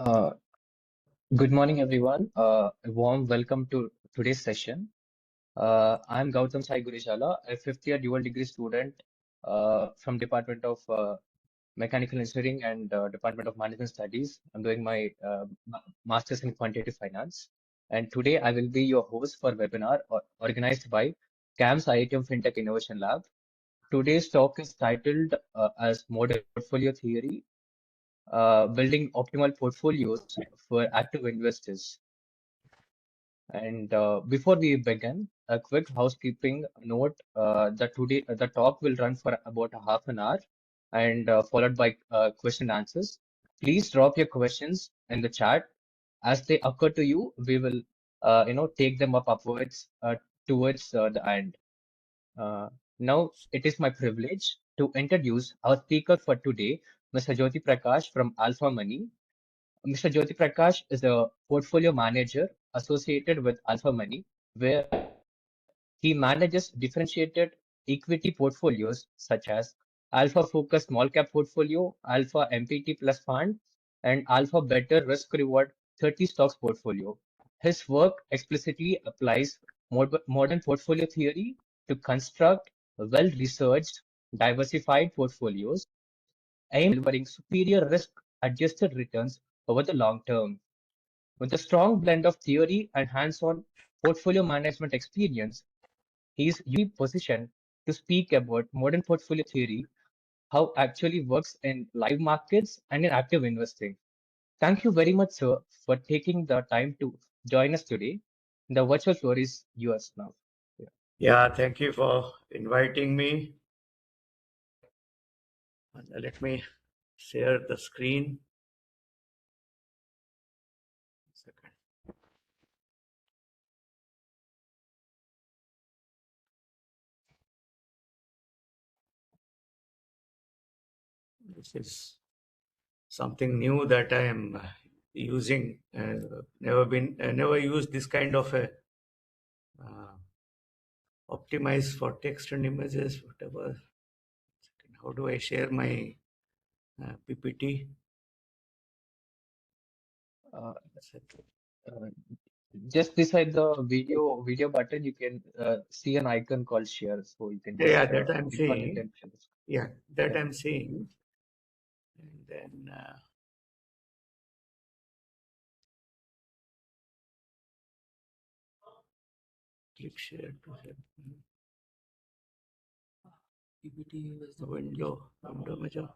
Uh, Good morning, everyone. A warm welcome to today's session. I'm Goutham Gurijala, a fifth-year dual degree student from Department of Mechanical Engineering and Department of Management Studies. I'm doing my Master's in Quantitative Finance. And today I will be your host for webinar organized by CAMS IITM Fintech Innovation Lab. Today's talk is titled as Modern Portfolio Theory, Building Optimal Portfolios for Active Investors. And before we begin, a quick housekeeping note that today the talk will run for about a half an hour and followed by question and answers. Please drop your questions in the chat. As they occur to you, we will take them up upwards towards the end. Now it is my privilege to introduce our speaker for today, Mr. Jyoti Prakash from Alphaa Money. Mr. Jyoti Prakash is a portfolio manager associated with Alphaa Money, where he manages differentiated equity portfolios such as Alpha Focus Small Cap Portfolio, Alpha MPT Plus Fund, and Alpha Better Risk Reward 30 Stocks Portfolio. His work explicitly applies modern portfolio theory to construct well-researched, diversified portfolios aimed at delivering superior risk-adjusted returns over the long term. With a strong blend of theory and hands-on portfolio management experience, he is uniquely positioned to speak about modern portfolio theory, how actually works in live markets and in active investing. Thank you very much, sir, for taking the time to join us today. The virtual floor is yours now. Yeah, thank you for inviting me. Let me share the screen. Second. This is something new that I am using. Never used this kind of a optimized for text and images, whatever. How do I share my PPT? Uh, just beside the video button, you can see an icon called share. So you can just Yeah, that I'm click on it seeing. and share. Yeah, that Yeah. I'm seeing. And then click share to help me. PPT was the window में जो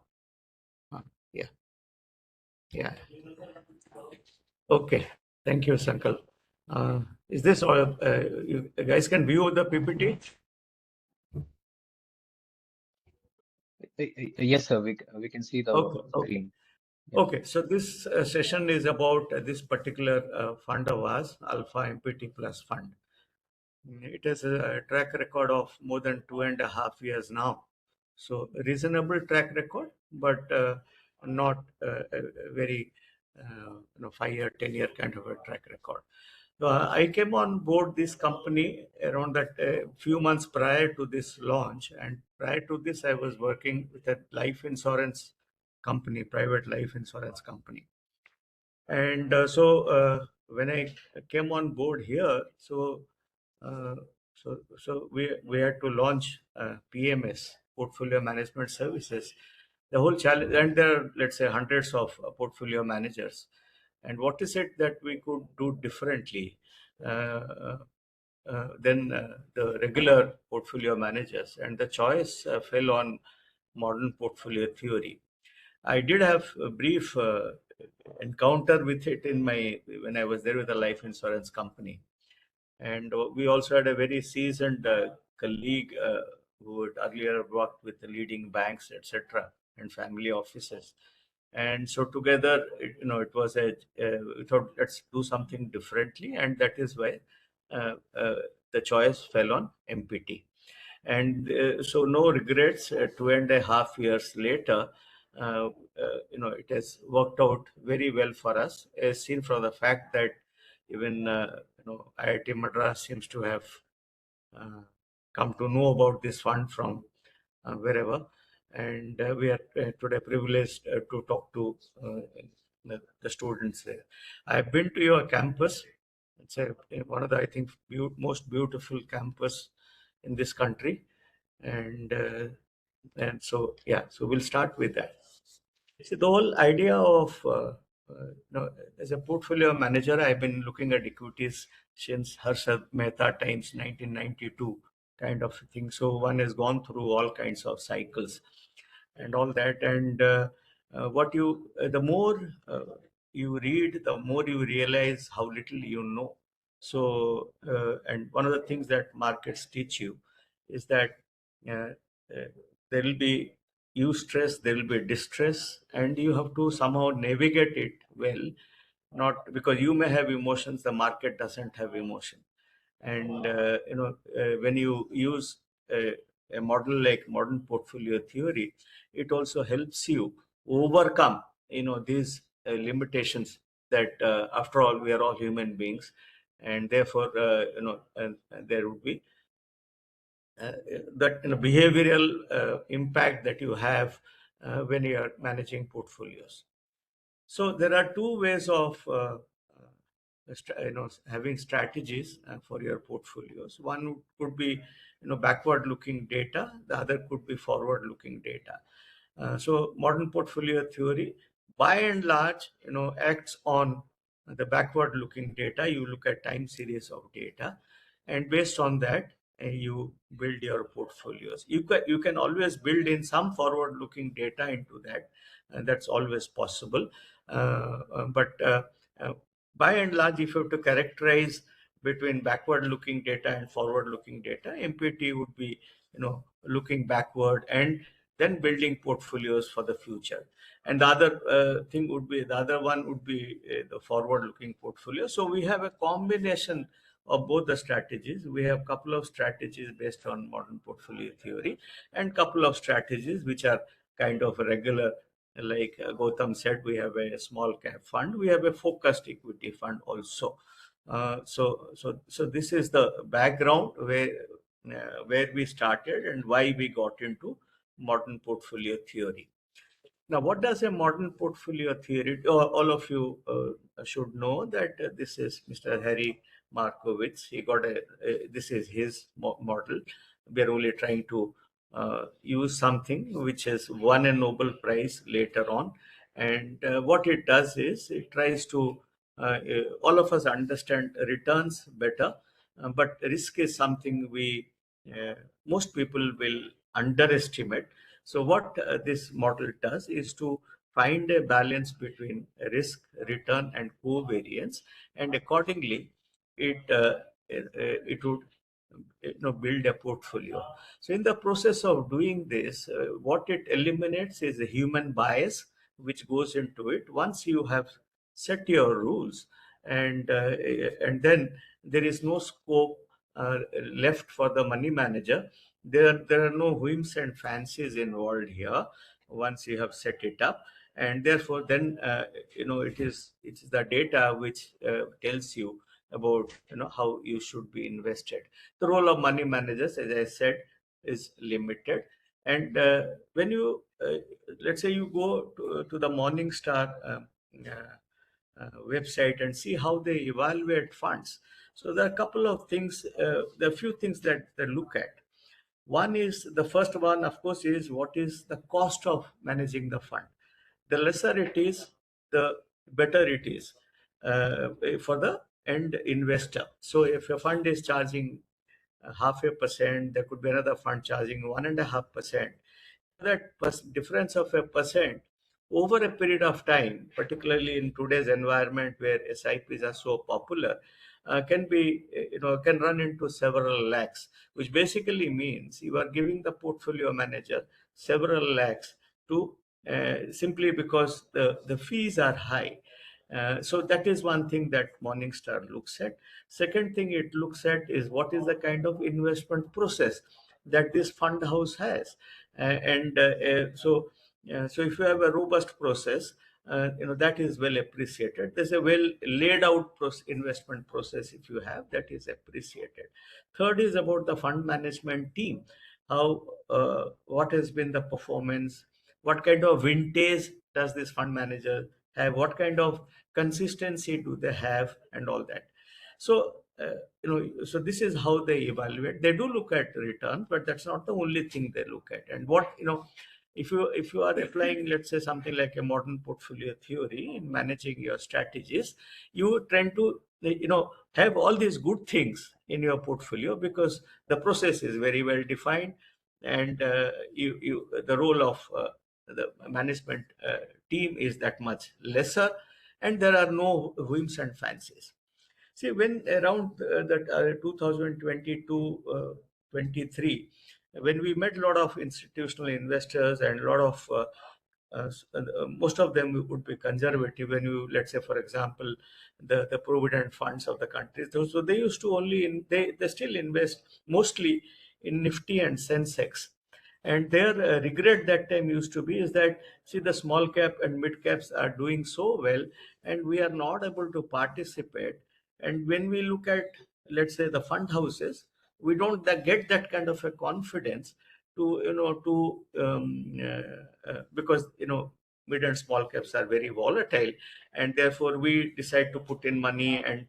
yeah. Okay, thank you, Sankal. Is this all? You guys can view the PPT? Yes, sir. We can see the screen. Yeah. Okay, so this session is about this particular fund of ours, Alpha MPT Plus Fund. It has a track record of more than 2.5 years now. So reasonable track record, but not a very 5-year, 10-year kind of a track record. So I came on board this company around that few months prior to this launch, and prior to this, I was working with a life insurance company, private life insurance company. And when I came on board here, so we had to launch PMS, Portfolio Management Services. The whole challenge, and there are, let's say, hundreds of portfolio managers. And what is it that we could do differently than the regular portfolio managers? And the choice fell on modern portfolio theory. I did have a brief encounter with it when I was there with a life insurance company. And we also had a very seasoned colleague who had earlier worked with the leading banks, etc., and family offices. And so together, it was we thought, let's do something differently, and that is why the choice fell on MPT. And so no regrets. 2.5 years later, it has worked out very well for us, as seen from the fact that even IIT Madras seems to have come to know about this fund from wherever, and we are today privileged to talk to the students there. I've been to your campus. It's one of the, I think, most beautiful campus in this country, and so yeah, so we'll start with that. See, the whole idea of as a portfolio manager, I've been looking at equities since Harshad Mehta times 1992 kind of thing. So one has gone through all kinds of cycles and all that. And the more you read, the more you realize how little you know. So, and one of the things that markets teach you is that uh, uh, there will be eustress, there will be distress, and you have to somehow navigate it well. Not because you may have emotions, the market doesn't have emotion. And when you use a model like modern portfolio theory, it also helps you overcome these limitations that after all we are all human beings, and therefore there would be that behavioral impact that you have when you are managing portfolios. So there are two ways of having strategies for your portfolios. One could be backward looking data, the other could be forward looking data. So modern portfolio theory, by and large, acts on the backward looking data. You look at time series of data, and based on that you build your portfolios. You can always build in some forward looking data into that, and that's always possible. But uh, by and large, if you have to characterize between backward looking data and forward looking data, MPT would be looking backward and then building portfolios for the future. And the other the other one would be the forward looking portfolio. So we have a combination of both the strategies. We have a couple of strategies based on modern portfolio theory, and couple of strategies which are kind of regular. Like Goutham said, we have a small cap fund, we have a focused equity fund also. So this is the background where we started and why we got into modern portfolio theory. Now, what does a modern portfolio theory? All of you should know that this is Mr. Harry Markowitz. He got this is his model. We are only trying to use something which has won a Nobel Prize later on. And what it does is it tries to all of us understand returns better, but risk is something uh, most people will underestimate. So what this model does is to find a balance between risk, return, and covariance, and accordingly, it would build a portfolio. So in the process of doing this, what it eliminates is a human bias which goes into it. Once you have set your rules, and then there is no scope left for the money manager. There are no whims and fancies involved here once you have set it up, and therefore then it is the data which tells you about how you should be invested. The role of money managers, as I said, is limited. And when you let's say you go to the Morningstar website and see how they evaluate funds. So there are a couple of things, there are a few things that they look at. One is, the first one, of course, is what is the cost of managing the fund. The lesser it is, the better it is for the end investor. So if a fund is charging 0.5%, there could be another fund charging 1.5%. That difference of 1% over a period of time, particularly in today's environment where SIPs are so popular, can run into several lakhs, which basically means you are giving the portfolio manager several lakhs to simply because the fees are high. So that is one thing that Morningstar looks at. Second thing it looks at is what is the kind of investment process that this fund house has. So if you have a robust process, that is well appreciated. There's a well laid out investment process. If you have, that is appreciated. Third is about the fund management team. How what has been the performance? What kind of vintage does this fund manager have, what kind of consistency do they have, and all that. So so this is how they evaluate. They do look at return, but that's not the only thing they look at. And what if you are applying, let's say, something like a modern portfolio theory in managing your strategies, you tend to have all these good things in your portfolio, because the process is very well defined, and the role of the management team is that much lesser, and there are no whims and fancies. See, when around that 2022, 23, when we met a lot of institutional investors, and a lot of most of them would be conservative. When you, let's say, for example, the provident funds of the countries, so they used to only they still invest mostly in Nifty and Sensex. And their regret that time used to be is that, see, the small cap and mid caps are doing so well, and we are not able to participate. And when we look at, let's say, the fund houses, we don't get that kind of a confidence to because mid and small caps are very volatile, and therefore we decide to put in money, and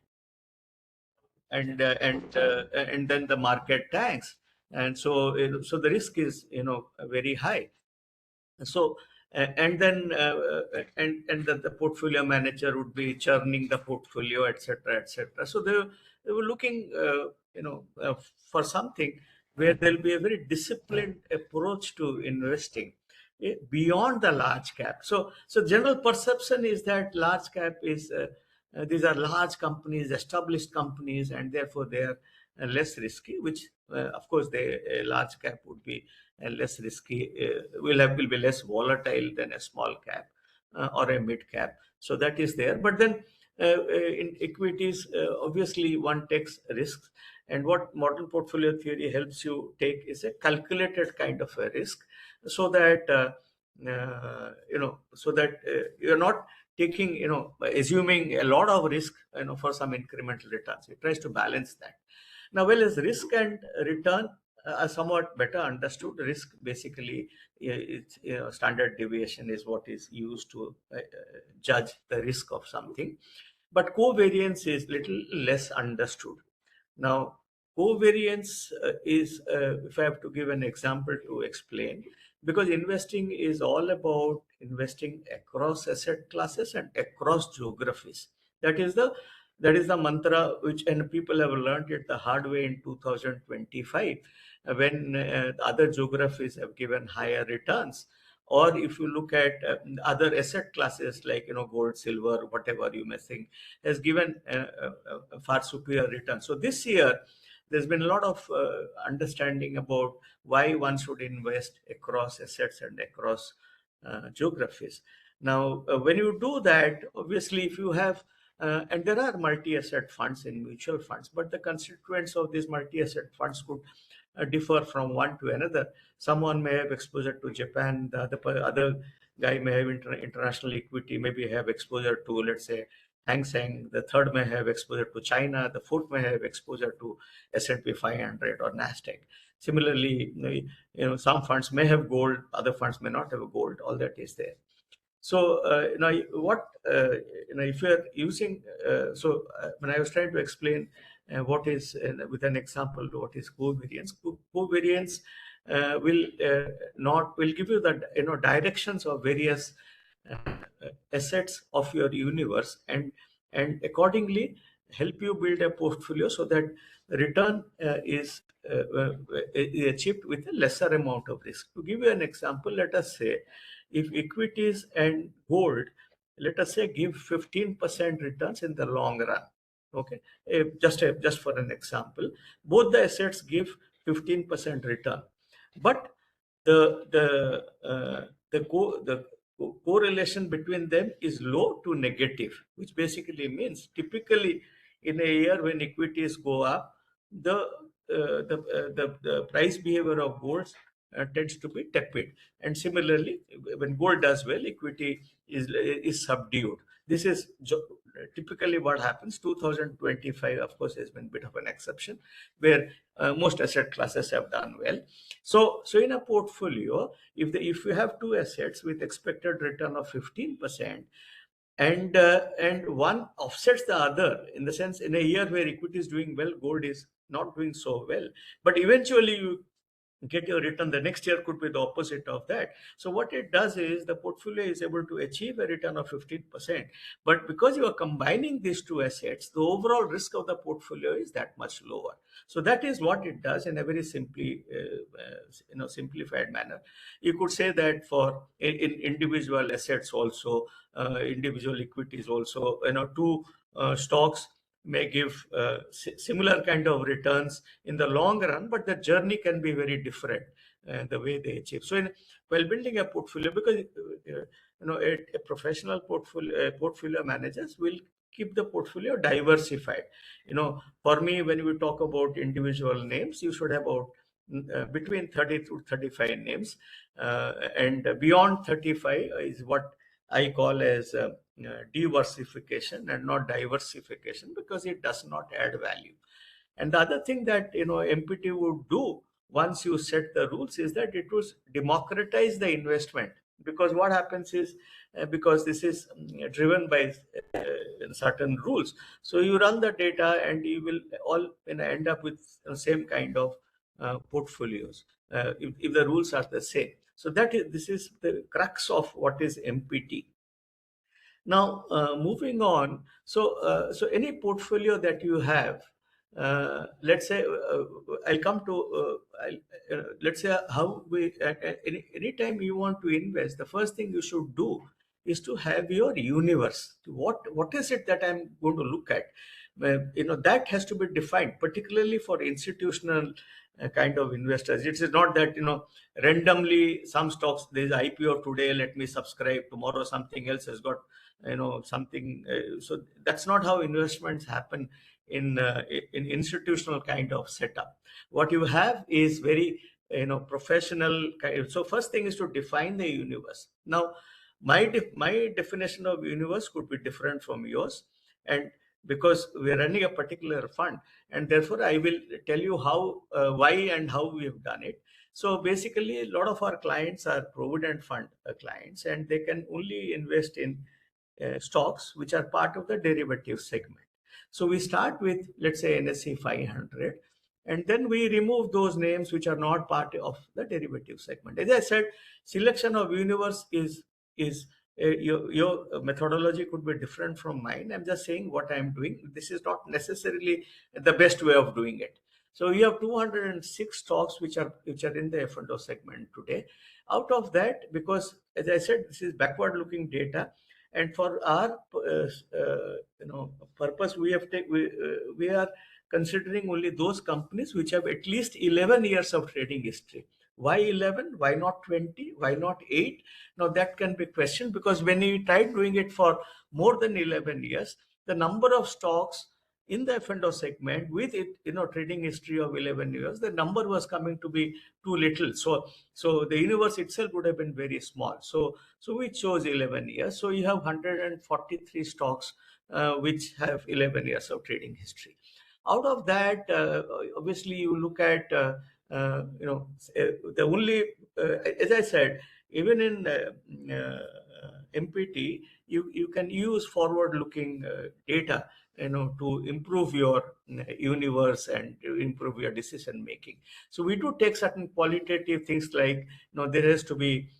then the market tanks, and so the risk is very high. So and then and the portfolio manager would be churning the portfolio, etc., etc. So they were looking for something where there'll be a very disciplined approach to investing beyond the large cap. So general perception is that large cap is these are large companies, established companies, and therefore they are less risky, which of course a large cap would be less risky, will be less volatile than a small cap or a mid cap. So that is there. But then in equities, obviously one takes risks, and what modern portfolio theory helps you take is a calculated kind of a risk, so that you're not taking, assuming a lot of risk, for some incremental returns. It tries to balance that. Now, well, as risk and return are somewhat better understood. Risk basically, it's, standard deviation is what is used to judge the risk of something, but covariance is little less understood. Now, covariance is, if I have to give an example to explain, because investing is all about investing across asset classes and across geographies. That is the mantra which, and people have learned it the hard way in 2025, when other geographies have given higher returns. Or if you look at other asset classes like gold, silver, whatever you may think, has given a far superior return. So this year, there's been a lot of understanding about why one should invest across assets and across geographies. Now, when you do that, obviously, if you have and there are multi-asset funds in mutual funds, but the constituents of these multi-asset funds could differ from one to another. Someone may have exposure to Japan, the other guy may have international equity, maybe have exposure to, let's say, Hang Seng, the third may have exposure to China, the fourth may have exposure to S&P 500 or Nasdaq. Similarly, some funds may have gold, other funds may not have gold. All that is there. So what if you are using when I was trying to explain what is with an example, what is covariance. Covariance will give you the directions of various assets of your universe, and accordingly help you build a portfolio so that return is achieved with a lesser amount of risk. To give you an example, let us say if equities and gold, let us say, give 15% returns in the long run. Okay, just for an example, both the assets give 15% return, but the correlation between them is low to negative, which basically means typically in a year when equities go up, the price behavior of gold tends to be tepid, and similarly when gold does well, equity is subdued. This is typically what happens. 2025, of course, has been a bit of an exception, where most asset classes have done well. So in a portfolio, if you have two assets with expected return of 15%, and one offsets the other, in the sense, in a year where equity is doing well, gold is not doing so well, but eventually you get your return the next year could be the opposite of that. So what it does is the portfolio is able to achieve a return of 15%, but because you are combining these two assets, the overall risk of the portfolio is that much lower. So that is what it does in a very simplified manner. You could say that for in individual assets also, individual equities also, two stocks may give similar kind of returns in the long run, but the journey can be very different, the way they achieve. So while building a portfolio, because a professional portfolio managers will keep the portfolio diversified. For me, when we talk about individual names, you should have about between 30 to 35 names, and beyond 35 is what I call as diversification and not diversification, because it does not add value. And the other thing that MPT would do once you set the rules is that it would democratize the investment. Because what happens is, because this is driven by certain rules, so you run the data and you will all end up with the same kind of portfolios, if the rules are the same. So this is the crux of what is MPT. Now, moving on, so any portfolio that you have, let's say, I'll come to, let's say how anytime you want to invest, the first thing you should do is to have your universe. What is it that I'm going to look at? That has to be defined, particularly for institutional kind of investors. It is not that randomly some stocks, there's IPO today, let me subscribe, tomorrow something else has got something. So that's not how investments happen in institutional kind of setup. What you have is very professional kind. So first thing is to define the universe. Now my definition of universe could be different from yours, and because we are running a particular fund, and therefore I will tell you how, why and how we have done it. So basically, a lot of our clients are provident fund clients, and they can only invest in stocks which are part of the derivative segment. So we start with, let's say, NSE 500, and then we remove those names which are not part of the derivative segment. As I said, selection of universe is your methodology could be different from mine. I'm just saying what I'm doing. This is not necessarily the best way of doing it. So we have 206 stocks which are in the F&O segment today. Out of that, because as I said, this is backward-looking data, and for our purpose, we are considering only those companies which have at least 11 years of trading history. Why 11? Why not 20? Why not 8? Now that can be questioned, because when we tried doing it for more than 11 years, the number of stocks in the F&O segment with it, trading history of 11 years, the number was coming to be too little. So the universe itself would have been very small. So we chose 11 years. So you have 143 stocks which have 11 years of trading history. Out of that, obviously you look at, the only, as I said, even in MPT, you can use forward-looking data, to improve your universe and to improve your decision making. So we do take certain qualitative things like, there has to be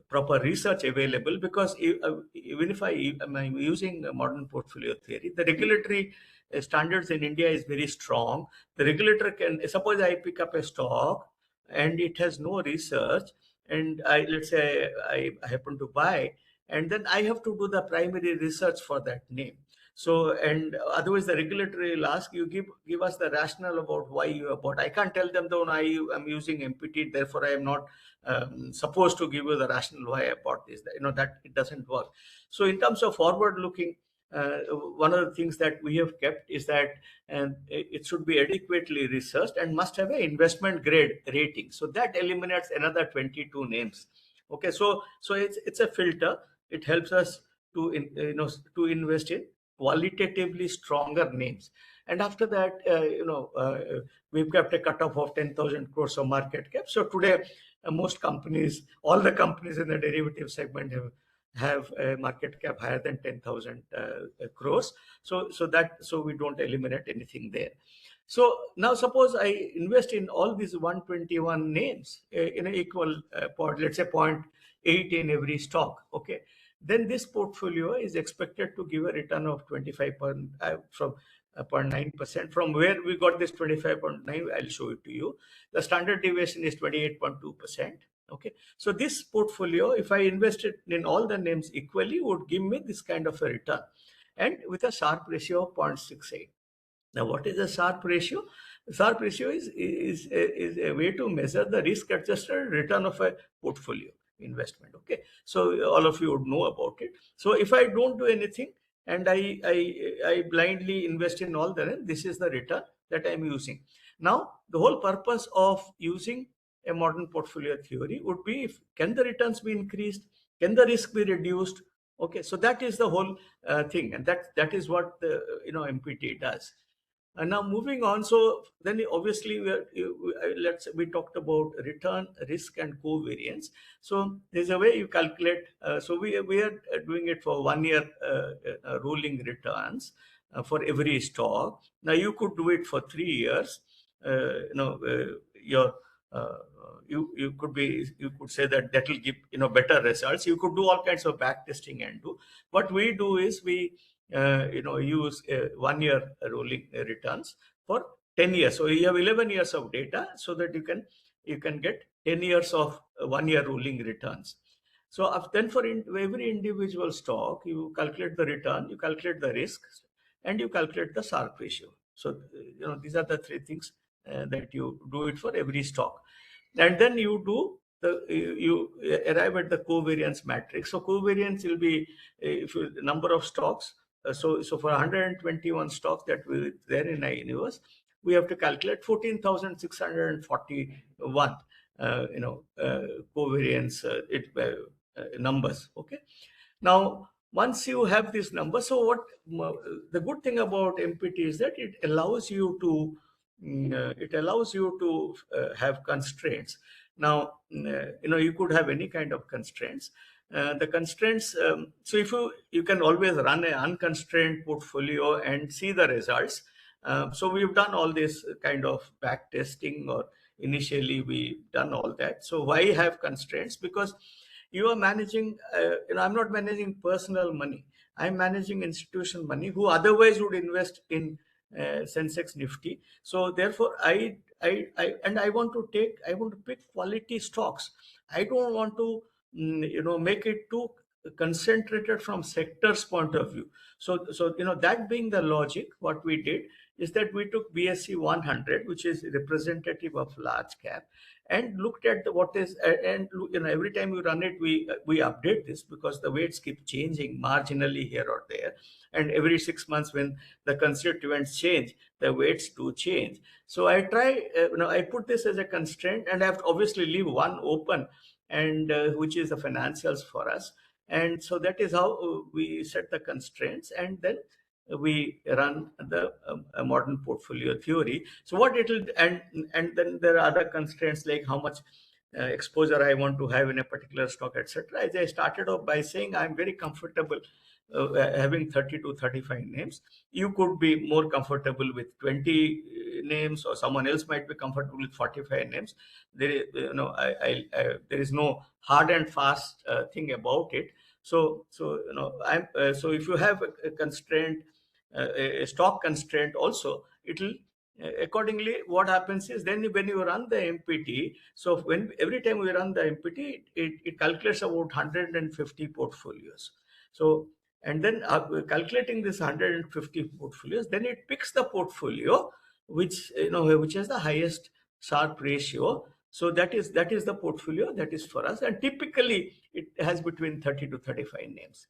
proper research available, because even if I am using a modern portfolio theory, the regulatory standards in India is very strong. The regulator can, suppose I pick up a stock and it has no research, and let's say I happen to buy, and then I have to do the primary research for that name. So, and otherwise the regulator will ask you, give us the rationale about why you have bought. I can't tell them, though, I am using MPT, therefore I am not supposed to give you the rationale why I bought this. That it doesn't work. So in terms of forward looking, one of the things that we have kept is that it should be adequately researched and must have an investment grade rating. So that eliminates another 22 names. Okay, so it's a filter. It helps us to to invest in qualitatively stronger names. And after that, we've kept a cutoff of 10,000 crores of market cap. So today, most companies, all the companies in the derivative segment have have a market cap higher than 10,000 crores. So we don't eliminate anything there. So now suppose I invest in all these 121 names in an equal point, let's say 0.8 in every stock. Okay, then this portfolio is expected to give a return of 25 from 0.9%. From where we got this 25.9, I'll show it to you. The standard deviation is 28.2%. Okay, so this portfolio, if I invested in all the names equally, would give me this kind of a return, and with a Sharpe ratio of 0.68. Now, what is a Sharpe ratio? Sharpe ratio is a way to measure the risk-adjusted return of a portfolio investment. Okay, so all of you would know about it. So if I don't do anything and I blindly invest in all the rest, this is the return that I'm using. Now, the whole purpose of using a modern portfolio theory would be, if can the returns be increased, can the risk be reduced? Okay, so that is the whole thing, and that is what the MPT does. And now moving on, so then obviously we talked about return, risk, and covariance. So there's a way you calculate. So we are doing it for 1 year rolling returns for every stock. Now you could do it for 3 years. Your you could say that will give better results. You could do all kinds of back testing and do. What we do is we use 1 year rolling returns for 10 years. So you have 11 years of data, so that you can get 10 years of 1 year rolling returns. So then for every individual stock, you calculate the return, you calculate the risk, and you calculate the Sharpe ratio. So these are the three things that you do it for every stock, and then you arrive at the covariance matrix. So covariance will be if you number of stocks. So for 121 stocks that we there in our universe, we have to calculate 14,641 covariance numbers. Okay, now once you have this number, so what the good thing about MPT is that it allows you to have constraints. Now you could have any kind of constraints. The constraints, so if you can always run an unconstrained portfolio and see the results. So we've done all this kind of back testing, or initially we done all that. So why have constraints? Because you are managing, I'm not managing personal money. I'm managing institutional money who otherwise would invest in Sensex Nifty. So therefore, I want to pick quality stocks. I don't want to make it too concentrated from sector's point of view. So that being the logic, what we did is that we took BSE 100, which is representative of large cap, and looked at what is, and every time we run it, we update this, because the weights keep changing marginally here or there, and every 6 months when the constituents change, the weights do change. So I try, I put this as a constraint, and I have to obviously leave one open, and which is the financials for us. And so that is how we set the constraints, and then we run the modern portfolio theory. So what it will, and then there are other constraints like how much exposure I want to have in a particular stock, etc. As I started off by saying, I'm very comfortable having 30 to 35 names. You could be more comfortable with 20 names, or someone else might be comfortable with 45 names. There is no hard and fast thing about it. So so if you have a constraint, a stock constraint also, it'll accordingly, what happens is, then when you run the MPT, so when every time we run the MPT, it calculates about 150 portfolios. So, and then calculating this 150 portfolios, then it picks the portfolio which has the highest Sharpe ratio. So that is the portfolio that is for us, and typically it has between 30 to 35 names.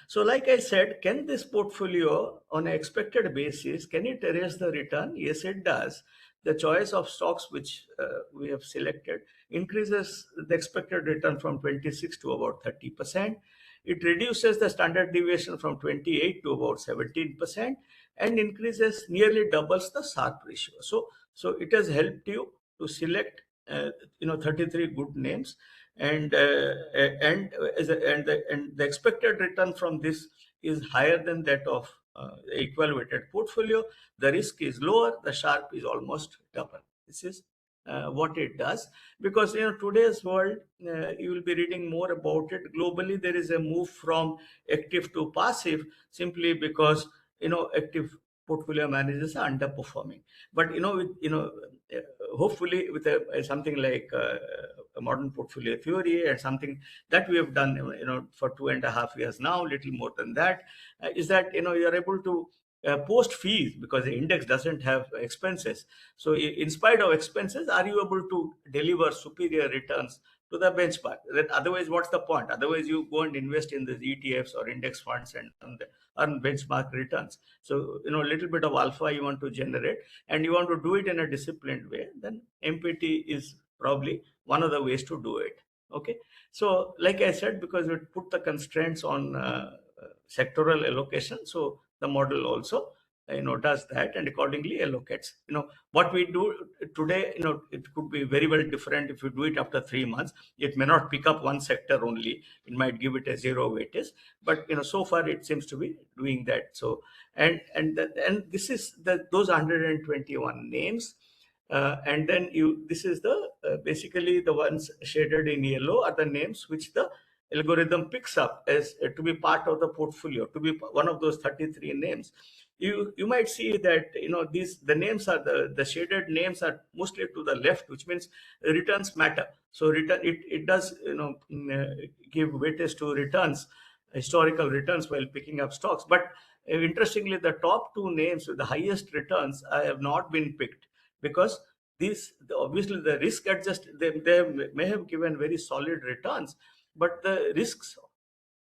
So like I said, can this portfolio on an expected basis, can it erase the return? Yes, it does. The choice of stocks which we have selected increases the expected return from 26 to about 30%. It reduces the standard deviation from 28 to about 17%, and increases, nearly doubles the Sharpe ratio. So it has helped you to select 33 good names, and the expected return from this is higher than that of equal weighted portfolio. The risk is lower, the Sharpe is almost double. This is what it does, because today's world, you will be reading more about it. Globally, there is a move from active to passive, simply because active portfolio managers are underperforming. But hopefully with something like a modern portfolio theory, and something that we have done for 2.5 years now, little more than that, is that you are able to post fees, because the index doesn't have expenses. So in spite of expenses, are you able to deliver superior returns to the benchmark? That otherwise, what's the point? Otherwise, you go and invest in the ETFs or index funds and earn benchmark returns. So a little bit of alpha you want to generate, and you want to do it in a disciplined way, then MPT is probably one of the ways to do it. Okay, so like I said, because we put the constraints on sectoral allocation, so the model also does that, and accordingly allocates. What we do today, it could be very well different if you do it after 3 months. It may not pick up one sector only, it might give it a zero weightage, but so far it seems to be doing that. So and this is those 121 names, and then this is the basically the ones shaded in yellow are the names which the algorithm picks up as to be part of the portfolio, to be one of those 33 names. You might see that the names are the shaded names are mostly to the left, which means returns matter. So it does give weightage to returns, historical returns, while picking up stocks. But interestingly, the top two names with the highest returns have not been picked, because these obviously the risk adjust, they may have given very solid returns, but the risks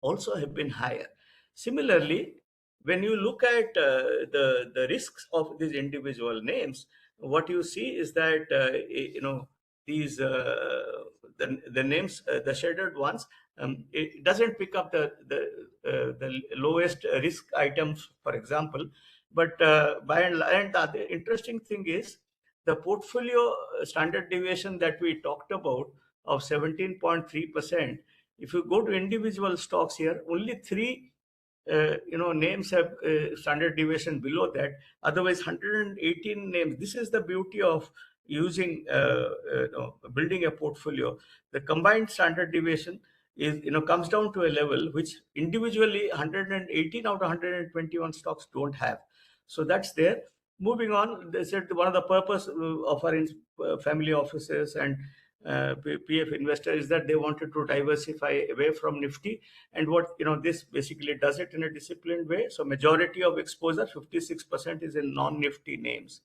also have been higher. Similarly, when you look at the risks of these individual names, what you see is that these the names, the shaded ones, it doesn't pick up the lowest risk items, for example. But by and large, the other interesting thing is the portfolio standard deviation that we talked about of 17.3%. If you go to individual stocks here, only three names have standard deviation below that. Otherwise, 118 names. This is the beauty of using building a portfolio. The combined standard deviation is comes down to a level which individually 118 out of 121 stocks don't have. So that's there. Moving on, they said one of the purpose of our family offices and PF investor is that they wanted to diversify away from Nifty, and what this basically does it in a disciplined way. So majority of exposure, 56%, is in non-Nifty names.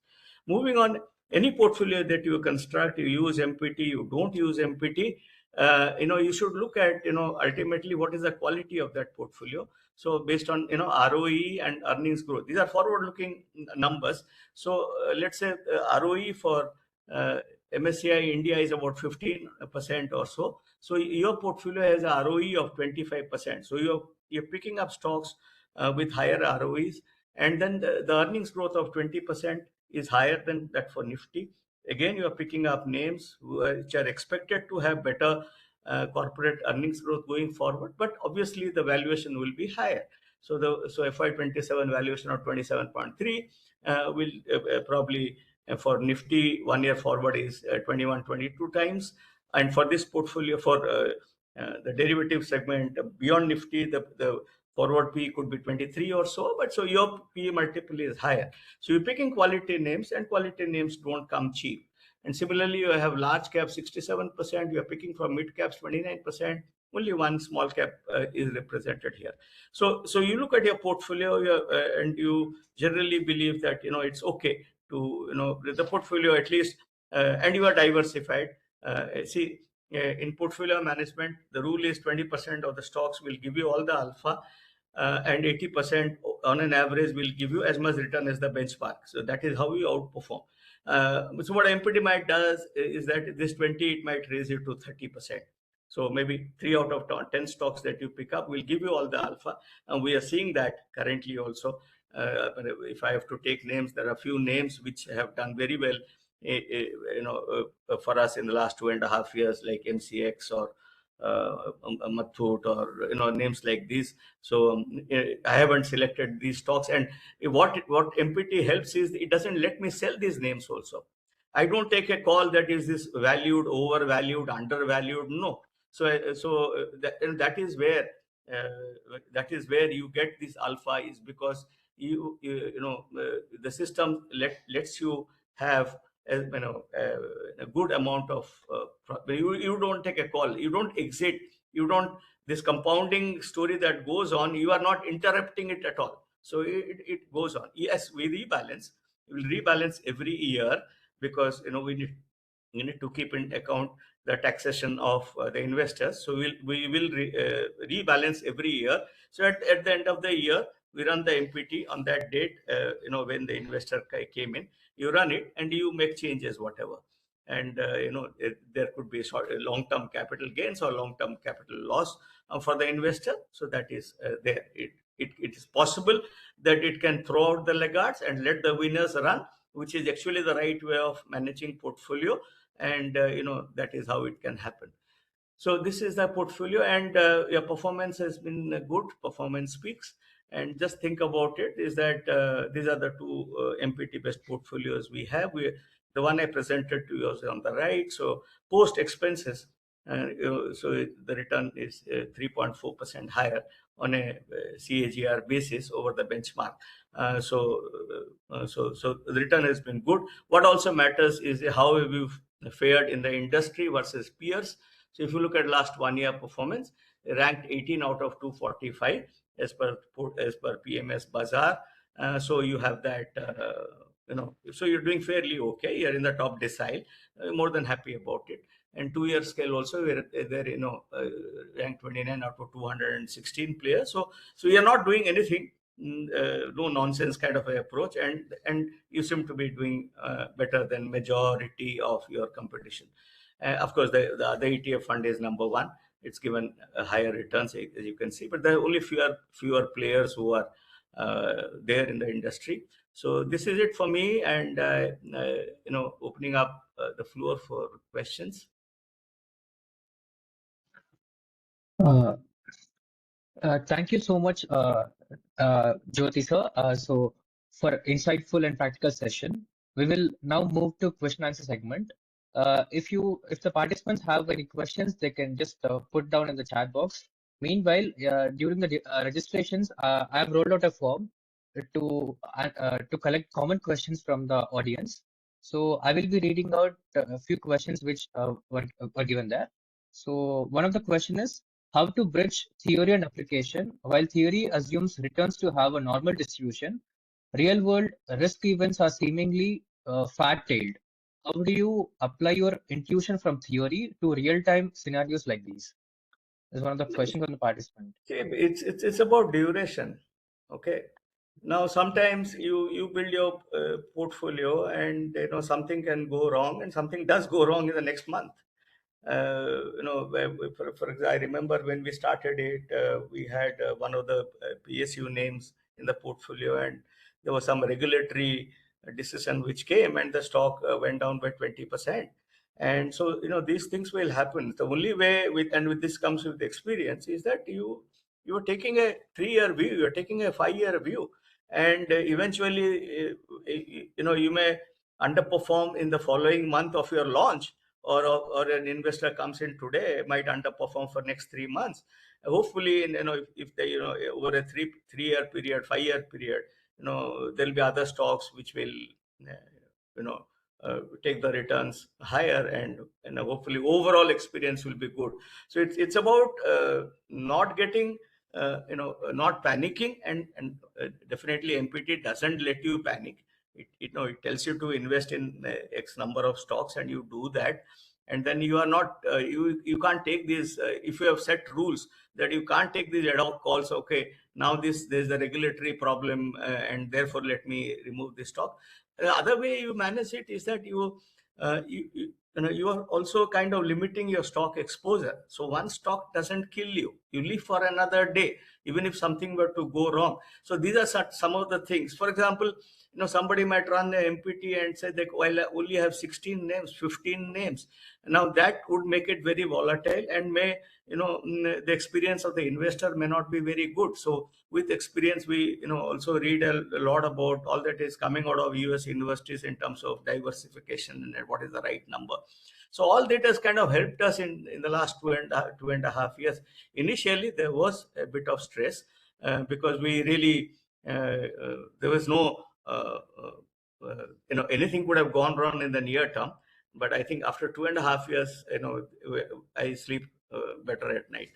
Moving on, any portfolio that you construct, you use MPT, you don't use MPT, you should look at ultimately what is the quality of that portfolio. So based on ROE and earnings growth, these are forward-looking numbers. So let's say ROE for MSCI India is about 15% or so. So your portfolio has a ROE of 25%. So you're picking up stocks with higher ROEs, and then the earnings growth of 20% is higher than that for Nifty. Again, you are picking up names which are expected to have better corporate earnings growth going forward, but obviously the valuation will be higher. So FY27 valuation of 27.3 will probably for Nifty 1 year forward is 21, 22 times. And for this portfolio, for the derivative segment beyond Nifty, the forward P could be 23 or so, but so your P multiple is higher. So you're picking quality names, and quality names don't come cheap. And similarly, you have large cap 67%, you're picking from mid caps 29%, only one small cap is represented here. So you look at your portfolio and you generally believe that it's okay to the portfolio at least, and you are diversified. See, in portfolio management, the rule is 20% of the stocks will give you all the alpha, and 80% on an average will give you as much return as the benchmark. So that is how you outperform. So what MPT might does is that this 20, it might raise you to 30%. So maybe 3 out of 10 stocks that you pick up will give you all the alpha, and we are seeing that currently also. If I have to take names, there are a few names which have done very well, for us in the last 2.5 years, like MCX or Mathut or names like these. So I haven't selected these stocks, and what MPT helps is it doesn't let me sell these names also. I don't take a call that is this valued, overvalued, undervalued. No. And that is where you get this alpha, is because the system lets you have a good amount of you don't take a call, you don't exit, you don't, this compounding story that goes on, you are not interrupting it at all. So it goes on. Yes, we will rebalance every year, because we need to keep in account the taxation of the investors. So we will rebalance every year. So at the end of the year, we run the MPT on that date, when the investor came in, you run it and you make changes, whatever. And there could be long-term capital gains or long-term capital loss for the investor. So that is there. It is possible that it can throw out the laggards and let the winners run, which is actually the right way of managing portfolio. And that is how it can happen. So this is the portfolio, and your performance has been good. Performance speaks. And just think about it, is that these are the two MPT based portfolios we have. The one I presented to you is on the right. So post expenses, so the return is 3.4% higher on a CAGR basis over the benchmark. So the return has been good. What also matters is how we've fared in the industry versus peers. So if you look at last 1 year performance, ranked 18 out of 245 as per PMS Bazaar. So you have that, so you're doing fairly okay. You're in the top decile. More than happy about it. And 2 year scale also, we're there, ranked 29 out of 216 players. So you're not doing anything, no nonsense kind of approach, and you seem to be doing better than majority of your competition. Of course, the other ETF fund is number one. It's given higher returns, as you can see, but there are only fewer players who are there in the industry. So this is it for me, and opening up the floor for questions. Uh, Thank you so much, Jyoti sir. So for insightful and practical session, we will now move to question answer segment. If the participants have any questions, they can just put down in the chat box. Meanwhile, during the registrations, I have rolled out a form to collect common questions from the audience. So I will be reading out a few questions which were given there. So one of the question is, how to bridge theory and application. While theory assumes returns to have a normal distribution, real world risk events are seemingly fat-tailed. How do you apply your intuition from theory to real-time scenarios like these? Is one of the questions from the participant. It's about duration. Okay. Now sometimes you build your portfolio, and something can go wrong, and something does go wrong in the next month. For example, I remember when we started it, we had one of the PSU names in the portfolio, and there was some regulatory decision which came, and the stock went down by 20%. And so these things will happen. The only way with this comes with experience, is that you are taking a 3 year view, you are taking a 5 year view, and eventually you may underperform in the following month of your launch, or an investor comes in today, might underperform for next 3 months. Hopefully, if they over a three-year period, 5 year period, there'll be other stocks which will uh, you know take the returns higher, and hopefully overall experience will be good. So it's about not getting not panicking, and definitely MPT doesn't let you panic. It tells you to invest in X number of stocks, and you do that. And then you are not you can't take these if you have set rules that you can't take these ad hoc calls. Okay, now there's a regulatory problem, and therefore let me remove this stock. The other way you manage it is that you are also kind of limiting your stock exposure. So one stock doesn't kill you. You live for another day, even if something were to go wrong. So these are some of the things. For example, somebody might run a MPT and say that, well, I only have 16 names, 15 names. Now that would make it very volatile, and may, the experience of the investor may not be very good. So with experience, we, also read a lot about all that is coming out of US universities in terms of diversification and what is the right number. So all that has kind of helped us in the last 2.5 years. Initially, there was a bit of stress because we really, there was no, anything could have gone wrong in the near term. But I think after 2.5 years, I sleep better at night.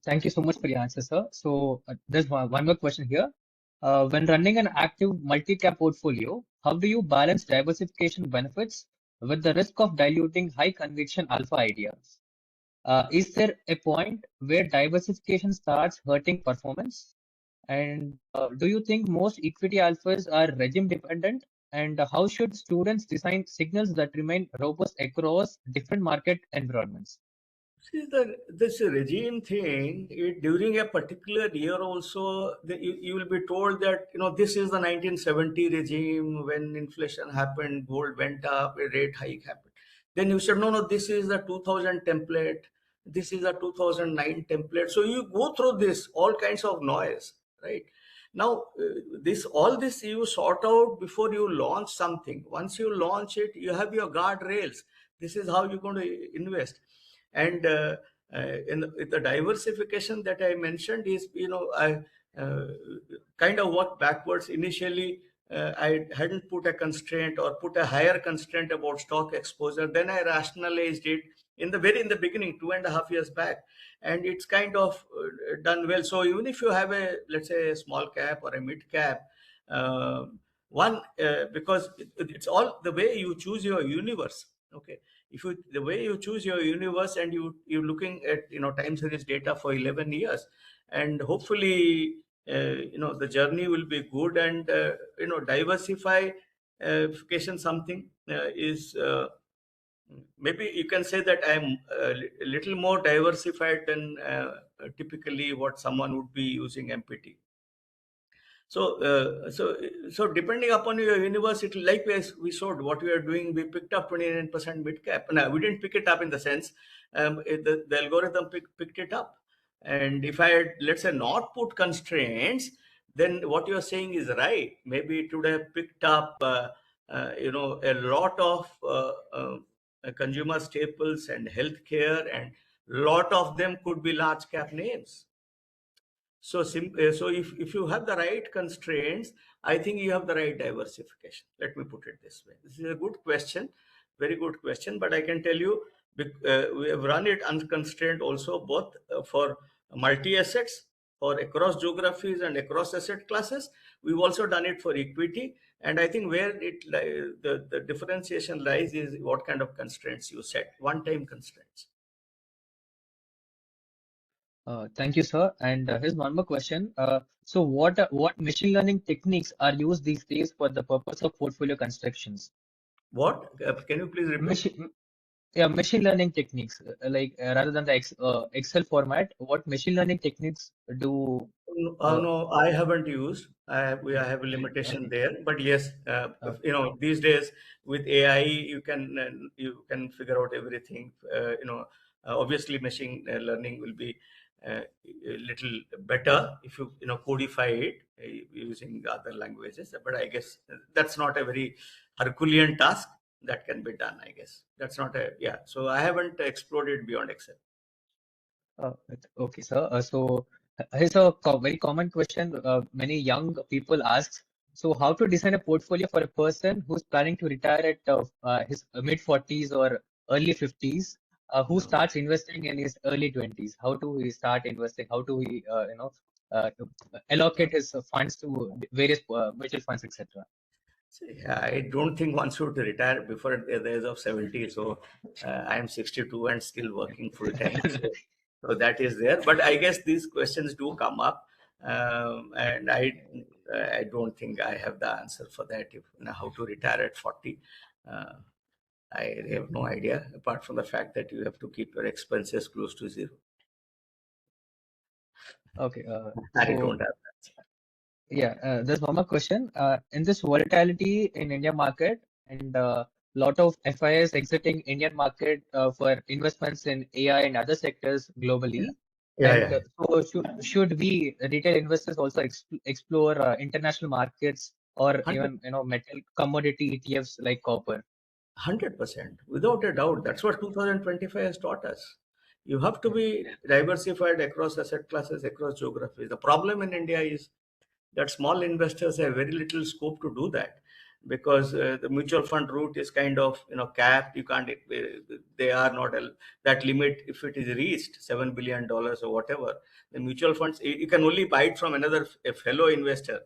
Thank you so much for your answer, sir. So there's one more question here. When running an active multi-cap portfolio, how do you balance diversification benefits with the risk of diluting high conviction alpha ideas? Is there a point where diversification starts hurting performance? And do you think most equity alphas are regime dependent? And how should students design signals that remain robust across different market environments? See, this regime thing, during a particular year also, you will be told that, this is the 1970 regime when inflation happened, gold went up, a rate hike happened. Then you said, no, no, this is the 2000 template, this is the 2009 template. So you go through this, all kinds of noise, right? Now, all this you sort out before you launch something. Once you launch it, you have your guardrails. This is how you're going to invest. And in the diversification that I mentioned is, I uh, kind of worked backwards. Initially, I hadn't put a constraint or put a higher constraint about stock exposure. Then I rationalized it in the beginning, 2.5 years back, and it's kind of done well. So even if you have let's say a small cap or a mid cap, uh, because it's all the way you choose your universe. Okay, if you the way you choose your universe, and you're looking at time series data for 11 years, and hopefully the journey will be good, and diversification something is maybe you can say that I'm a little more diversified than typically what someone would be using MPT. So, so depending upon your university, likewise, we showed what we are doing. We picked up 29% mid cap. Now, we didn't pick it up in the sense the algorithm picked it up. And if I had, let's say, not put constraints, then what you're saying is right. Maybe it would have picked up, a lot of consumer staples and healthcare, and lot of them could be large cap names. So, so if you have the right constraints, I think you have the right diversification. Let me put it this way. This is a good question, very good question. But I can tell you, we have run it unconstrained also, both for multi-assets, for across geographies and across asset classes. We've also done it for equity. And I think where the differentiation lies is what kind of constraints you set, one-time constraints. Thank you, sir. And here's one more question. So what machine learning techniques are used these days for the purpose of portfolio constructions? What? Can you please repeat? Machine, yeah, machine learning techniques, rather than the Excel format, what machine learning techniques do? Uh, No, I haven't used. I have a okay, limitation okay, there. But yes, these days with AI, you can figure out everything. Obviously, machine learning will be a little better if you codify it using other languages. But I guess that's not a very Herculean task that can be done. I guess that's not a yeah. So I haven't explored it beyond Excel. uh, okay, sir. So here's a very common question many young people ask. So how to design a portfolio for a person who's planning to retire at his mid 40s or early 50s, who No. starts investing in his early 20s? How do we start investing? How do we, allocate his funds to various mutual funds, etc.? See, I don't think one should retire before the age of 70. So I am 62 and still working full time. So that is there. But I guess these questions do come up, and I don't think I have the answer for that. If how to retire at 40. Uh, I have no idea, apart from the fact that you have to keep your expenses close to zero. Okay. I So don't have that. yeah, there's one more question. In this volatility in Indian market and lot of FIs exiting Indian market for investments in AI and other sectors Yeah, globally. yeah, And yeah. so should we retail investors also explore international markets or 100, even metal commodity ETFs like copper? 100%, without a doubt. That's what 2025 has taught us. You have to Yeah, be diversified across asset classes, across geographies. The problem in India is that small investors have very little scope to do that, because the mutual fund route is kind of capped. You can't, they are not that limit. If it is reached $7 billion or whatever, the mutual funds, you can only buy it from another a fellow investor.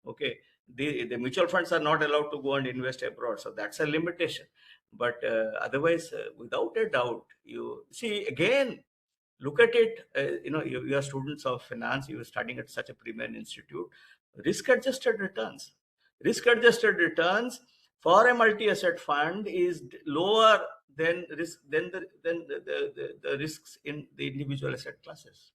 Okay, the mutual funds are not allowed to go and invest abroad, so that's a limitation. But otherwise, without a doubt, you see again, look at it. You are students of finance, you are studying at such a premier institute. Risk adjusted returns, risk adjusted returns for a multi asset fund is lower than risk than the risks in the individual asset classes.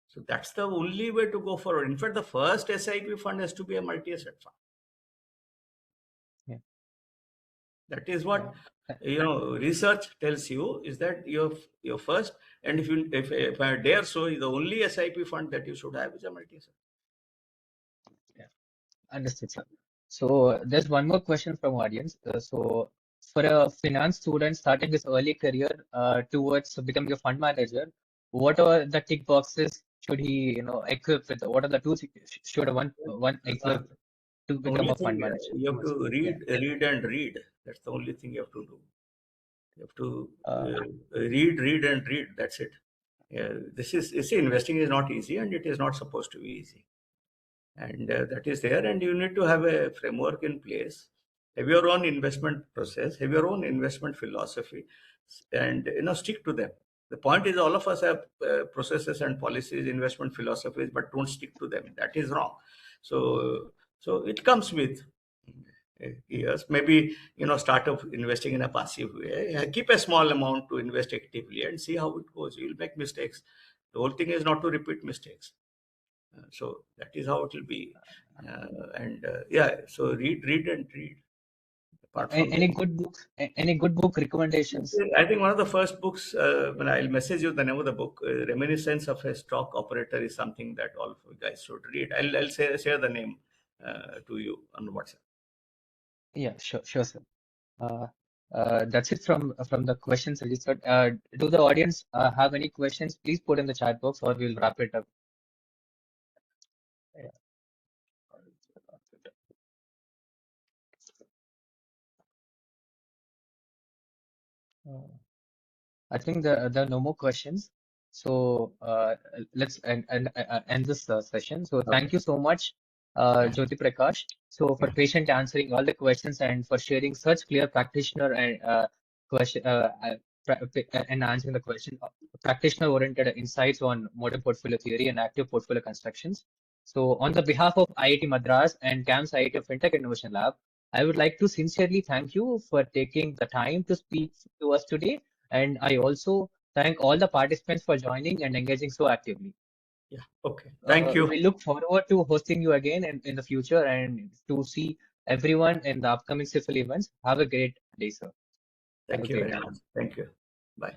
So that's the only way to go forward. In fact, the first SIP fund has to be a multi asset fund. yeah, That is uh, what research tells you, is that your first, and if I dare so, the only SIP fund that you should have is a multi asset. yeah. Understood, sir. So there's one more question from audience. So for a finance student starting his early career towards becoming a fund manager, what are the tick boxes should he, equip with? What are the tools should one Uh, equip to become Only a thing, fund manager? you have to Yeah. read and read. That's the only thing you have to do. You have to Uh, read and read. That's it. Yeah, this is, you see, investing is not easy, and it is not supposed to be easy. And that is there, and you need to have a framework in place, have your own investment process, have your own investment philosophy, and stick to them. The point is, all of us have processes and policies, investment philosophies, but don't stick to them. That is wrong. So it comes with years. Maybe start up investing in a passive way. Keep a small amount to invest actively and see how it goes. You'll make mistakes. The whole thing is not to repeat mistakes. So that is how it will be. And yeah, so read and read. Apart from any that, good books? Any good book recommendations? I think one of the first books, when I'll message you the name of the book, Reminiscence of a Stock Operator, is something that all of you guys should read. I'll share the name to you on WhatsApp. Yeah, sure, sir. Uh, that's it from the questions registered. Do the audience have any questions? Please put in the chat box, or we'll wrap it up. Yeah. Uh, I think there are no more questions. So let's end this session. So Okay. thank you so much, Thank Jyoti Prakash, so for you. patient answering all the questions and for sharing such clear practitioner and question and answering the question, practitioner-oriented insights on modern portfolio theory and active portfolio constructions. So on the behalf of IIT Madras and CAMS IIT Fintech Innovation Lab, I would like to sincerely thank you for taking the time to speak to us today, and I also thank all the participants for joining and engaging so actively. Yeah. Okay. Thank you. We look forward to hosting you again in the future and to see everyone in the upcoming CIFIL events. Have a great day, sir. Have a Thank you great very day. much. Thank you. Bye.